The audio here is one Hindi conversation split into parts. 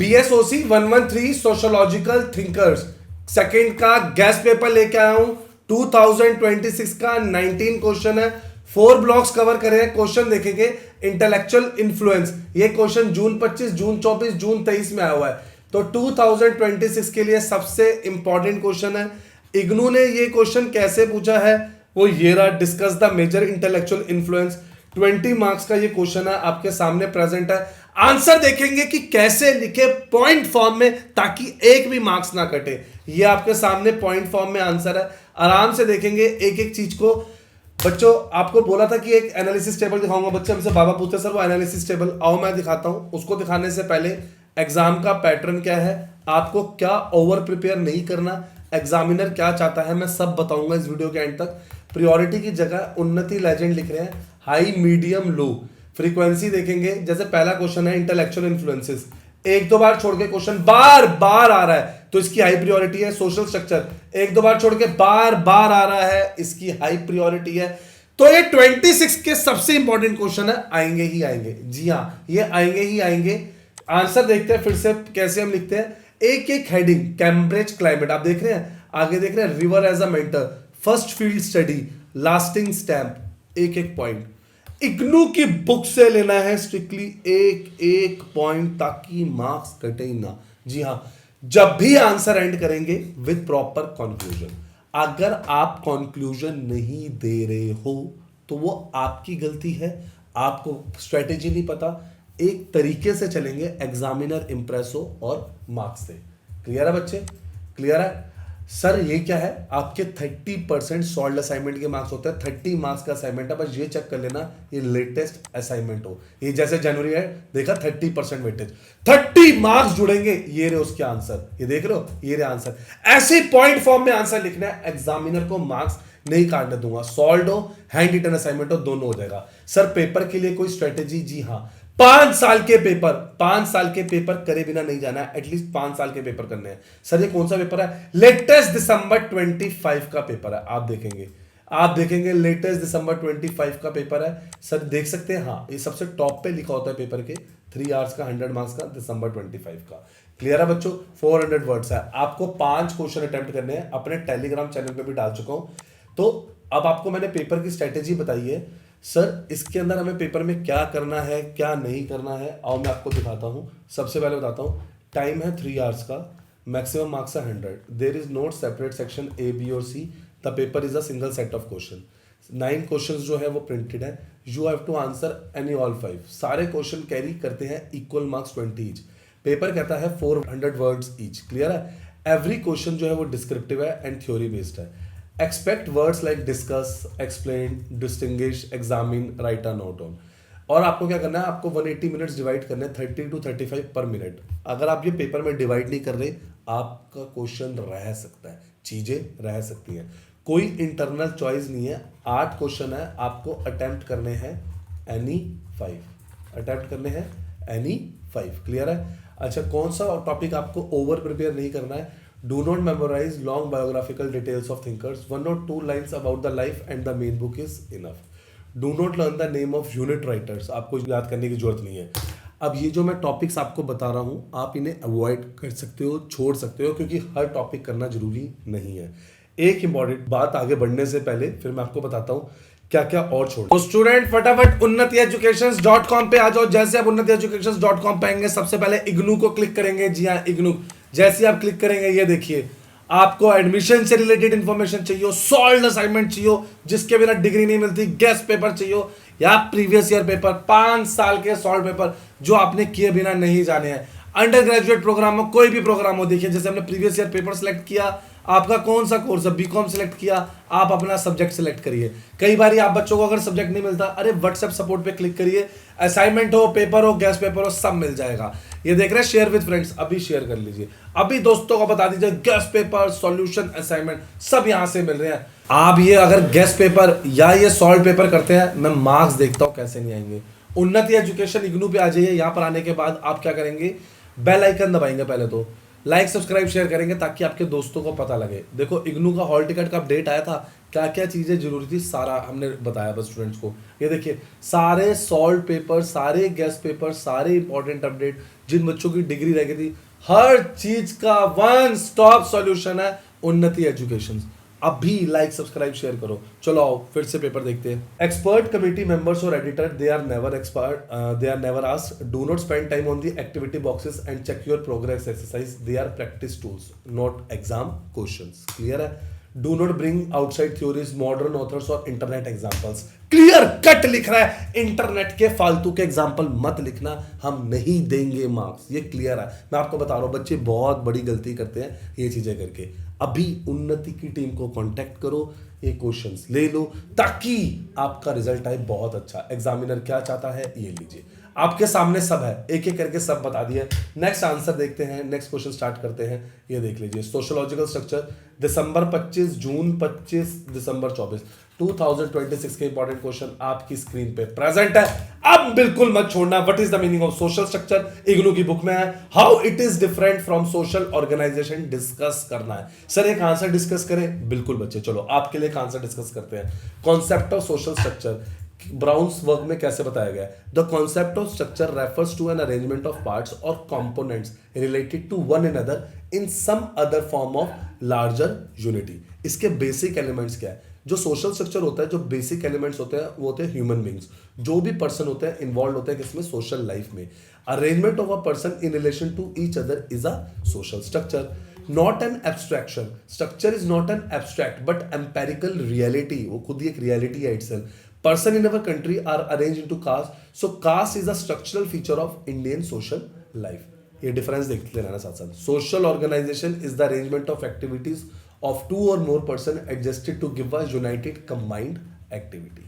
BSOC 113 सोशोलॉजिकल थिंकर्स सेकंड का गैस पेपर लेके आया हूं। 2026 का 19 क्वेश्चन है। 4 ब्लॉक्स कवर करे हैं। क्वेश्चन देखेंगे इंटेलेक्चुअल इन्फ्लुएंस। ये क्वेश्चन जून 25, जून 24, जून 23 में आया हुआ है। तो 2026 के लिए सबसे इंपॉर्टेंट क्वेश्चन है। इग्नू ने ये क्वेश्चन कैसे पूछा है वो ये रहा, discuss the major intellectual influence. 20 marks का ये क्वेश्चन है, आपके सामने प्रेजेंट है। आंसर देखेंगे कि कैसे लिखे पॉइंट फॉर्म में ताकि एक भी मार्क्स ना कटे। ये आपके सामने पॉइंट फॉर्म में आंसर है। आराम से देखेंगे एक एक चीज को। बच्चों आपको बोला था कि एक एनालिसिस टेबल दिखाऊंगा। बच्चे हमसे बाबा पूछते सर वो एनालिसिस टेबल, आओ मैं दिखाता हूं। उसको दिखाने से पहले एग्जाम का पैटर्न क्या है, आपको क्या ओवर प्रिपेयर नहीं करना, एग्जामिनर क्या चाहता है, मैं सब बताऊंगा इस वीडियो के एंड तक। प्रायोरिटी की जगह उन्नति लेजेंड लिख रहे हैं, हाई मीडियम लो। फ्रीक्वेंसी देखेंगे, जैसे पहला क्वेश्चन है इंटेलेक्चुअल इन्फ्लुएंसेस, एक दो बार छोड़ के क्वेश्चन बार बार आ रहा है तो इसकी हाई प्रायोरिटी है। सोशल स्ट्रक्चर एक दो बार छोड़ के बार बार आ रहा है, इसकी हाई प्रायोरिटी है। तो ये 26 के सबसे इंपॉर्टेंट क्वेश्चन है, आएंगे ही आएंगे। जी हाँ, ये आएंगे ही आएंगे। आंसर देखते हैं फिर से कैसे हम लिखते हैं। एक एक हेडिंग, कैम्ब्रिज क्लाइमेट आप देख रहे हैं, आगे देख रहे हैं river as a mentor, first field study, lasting stamp, एक एक पॉइंट इग्नू की बुक से लेना है स्ट्रिक्टली एक एक पॉइंट ताकि मार्क्स कटे ही ना। जी हां, जब भी आंसर एंड करेंगे विद प्रॉपर कंक्लूजन। अगर आप कंक्लूजन नहीं दे रहे हो तो वो आपकी गलती है, आपको स्ट्रेटेजी नहीं पता। एक तरीके से चलेंगे, एग्जामिनर इंप्रेस हो और मार्क्स दे। क्लियर है बच्चे? क्लियर है? सर ये क्या है, आपके 30% सॉल्व असाइनमेंट के मार्क्स होते हैं। 30 मार्क्स का असाइनमेंट है, बस ये चेक कर लेना ये लेटेस्ट असाइनमेंट हो। ये जैसे जनवरी है, देखा 30% वेटेज, 30 मार्क्स जुड़ेंगे, ये रहे उसके आंसर। ये देख रहे हो, ये रहे आंसर। ऐसे पॉइंट फॉर्म में आंसर लिखना है, एग्जामिनर को मार्क्स नहीं काटने दूंगा। सॉल्व हो, हैंड रिटन असाइनमेंट हो, दोनों हो जाएगा। सर पेपर के लिए कोई स्ट्रेटेजी? जी हाँ, 5 साल के पेपर करे बिना नहीं जाना है। एटलीस्ट 5 साल के पेपर करने हैं। सर ये कौन सा पेपर है? लेटेस्ट दिसंबर 25 का पेपर है। आप देखेंगे लेटेस्ट दिसंबर 25 का पेपर है। सर देख सकते हैं, हाँ ये सबसे टॉप पे लिखा होता है पेपर के, 3 आवर्स का 100 मार्क्स का, दिसंबर 25 का। क्लियर है बच्चों? 400 वर्ड्स है। आपको 5 क्वेश्चन अटेम्प्ट करने हैं, अपने टेलीग्राम चैनल पे भी डाल चुका हूं। तो अब आपको मैंने पेपर की स्ट्रेटेजी बताई है। सर इसके अंदर हमें पेपर में क्या करना है, क्या नहीं करना है, आओ मैं आपको दिखाता हूं। सबसे पहले बताता हूं, टाइम है 3 आवर्स का, मैक्सिमम मार्क्स है 100। There is not separate section A B और C, the paper is a single set of question. 9 question जो है वो प्रिंटेड है। You have to answer any all 5। सारे क्वेश्चन कैरी करते हैं इक्वल मार्क्स 20 ईच। पेपर कहता है 400 वर्ड्स ईच। क्लियर है? एवरी क्वेश्चन जो है वो डिस्क्रिप्टिव है एंड थ्योरी बेस्ड है। Expect words like discuss, explain, distinguish, examine, right a note on. और आपको क्या करना है, आपको 180 मिनट्स डिवाइड करने हैं, 30 to 35 पर मिनट। अगर आप ये पेपर में डिवाइड नहीं कर रहे, आपका क्वेश्चन रह सकता है, चीजें रह सकती हैं। कोई इंटरनल चॉइस नहीं है। 8 क्वेश्चन है, आपको अटेम्प्ट करने हैं एनी 5। क्लियर है? अच्छा, कौन सा टॉपिक आपको ओवर प्रिपेयर नहीं करना है? Do not memorize long biographical details of thinkers. 1 or 2 lines about the life and the main book is enough. Do not learn the name of unit writers. आपको याद करने की जरूरत नहीं है। अब ये जो मैं टॉपिक्स आपको बता रहा हूँ, आप इन्हें अवॉइड कर सकते हो, छोड़ सकते हो, क्योंकि हर टॉपिक करना जरूरी नहीं है। एक इंपॉर्टेंट बात आगे बढ़ने से पहले फिर मैं आपको बताता हूँ क्या क्या और छोड़। तो स्टूडेंट फटाफट unnatieducations.com पे आ जाओ। जैसे आप unnatieducations.com पे आएंगे, सबसे पहले इग्नू को क्लिक करेंगे। जी हाँ, इग्नू जैसे आप क्लिक करेंगे, ये देखिए आपको एडमिशन से रिलेटेड इंफॉर्मेशन चाहिए, सॉल्व असाइनमेंट चाहिए जिसके बिना डिग्री नहीं मिलती, गेस्ट पेपर चाहिए या प्रीवियस ईयर पेपर, 5 साल के सॉल्व पेपर जो आपने किए बिना नहीं जाने हैं। अंडर ग्रेजुएट प्रोग्राम में कोई भी प्रोग्राम हो, देखिए जैसे हमने प्रीवियस ईयर पेपर सेलेक्ट किया, आपका कौन सा कोर्स है, बीकॉम सेलेक्ट किया, आप अपना सब्जेक्ट सेलेक्ट करिए। कई बार आप बच्चों को अगर सब्जेक्ट नहीं मिलता, अरे व्हाट्सएप सपोर्ट पे क्लिक करिए, असाइनमेंट हो, पेपर हो, गेस्ट पेपर हो, सब मिल जाएगा। ये देख रहे हैं शेयर विद फ्रेंड्स, अभी शेयर कर लीजिए, अभी दोस्तों को बता दीजिए, गेस्ट पेपर, सॉल्यूशन, असाइनमेंट सब यहां से मिल रहे हैं। आप ये अगर गेस्ट पेपर या ये सॉल्व पेपर करते हैं, मैं मार्क्स देखता हूं कैसे नहीं आएंगे। उन्नति एजुकेशन इग्नू पे आ जाइए। यहां पर आने के बाद आप क्या करेंगे, बेल आइकन दबाएंगे पहले तो, लाइक सब्सक्राइब शेयर करेंगे ताकि आपके दोस्तों को पता लगे। देखो इग्नू का हॉल टिकट का अपडेट आया था, क्या क्या चीज़ें जरूरी थी सारा हमने बताया बस स्टूडेंट्स को। ये देखिए सारे सॉल्व पेपर, सारे गेस्ट पेपर, सारे इंपॉर्टेंट अपडेट, जिन बच्चों की डिग्री रह गई थी, हर चीज का वन स्टॉप सॉल्यूशन है उन्नति एजुकेशन। अभी लाइक सब्सक्राइब शेयर करो। चलो आओ फिर से पेपर देखते हैं। एक्सपर्ट कमेटी मेंबर्स और editor they are never expert, they are never asked, do not spend time on the activity boxes and check your progress exercise, they are practice tools not exam questions. Clear है? Do not bring outside theories, modern authors और इंटरनेट एग्जाम्पल्स। क्लियर कट लिख रहा है, इंटरनेट के फालतू के एग्जाम्पल मत लिखना, हम नहीं देंगे मार्क्स। ये क्लियर है, मैं आपको बता रहा हूं बच्चे बहुत बड़ी गलती करते हैं ये चीजें करके। अभी उन्नति की टीम को कांटेक्ट करो, ये क्वेश्चंस ले लो ताकि आपका रिजल्ट आए बहुत अच्छा। एग्जामिनर क्या चाहता है ये लीजिए, आपके सामने सब है, एक एक करके सब बता दिया। नेक्स्ट आंसर देखते हैं, नेक्स्ट क्वेश्चन स्टार्ट करते हैं। ये देख लीजिए सोशियोलॉजिकल स्ट्रक्चर, दिसंबर 25, जून 25, दिसंबर 24, 2026 के इंपॉर्टेंट क्वेश्चन आपकी स्क्रीन पे प्रेजेंट है। अब बिल्कुल मत छोड़ना। What is the meaning of social structure? IGNOU की बुक में है। How it is different from social organisation discuss करना है। सर एक आंसर डिस्कस करें? बिल्कुल बच्चे, चलो आपके लिए एक आंसर डिस्कस करते हैं। Concept of social structure Brown's work में कैसे बताया गया है? The concept of structure refers to an arrangement of parts और components related to one another in some other form of larger unity. इसके बेसिक एलिमेंट्स क्या है? जो सोशल स्ट्रक्चर होता है, जो बेसिक एलिमेंट्स होते हैं वो होते हैं ह्यूमन बींग्स, जो भी पर्सन होते हैं इन्वॉल्व होते हैं किसमें? सोशल लाइफ में। Arrangement of a person in relation to each other is a social structure, not an abstraction. Structure is not an abstract but empirical reality, वो खुद ही एक रियलिटी है itself. Person in our country are arranged into caste, so caste is a structural feature of Indian social life. ये डिफरेंस देखते रहना साथ साथ। Social organisation is the arrangement of activities of two or more person adjusted to give a united combined activity.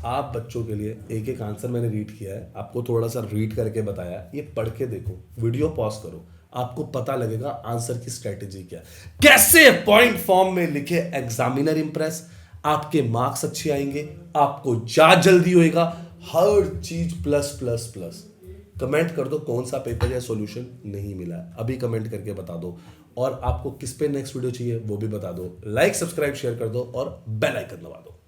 आप बच्चों के लिए एक एक आंसर मैंने रीड किया है, आपको थोड़ा सा रीड करके बताया, ये पढ़ के देखो, वीडियो पॉज करो, आपको पता लगेगा आंसर की स्ट्रेटेजी क्या, कैसे पॉइंट फॉर्म में लिखे एग्जामिनर इंप्रेस, आपके मार्क्स अच्छे आएंगे, आपको याद जल्दी होएगा, हर चीज प्लस प्लस प्लस। कमेंट कर दो कौन सा पेपर या सॉल्यूशन नहीं मिला है, अभी कमेंट करके बता दो, और आपको किस पे नेक्स्ट वीडियो चाहिए वो भी बता दो। लाइक सब्सक्राइब शेयर कर दो और बेल आइकन दबा दो।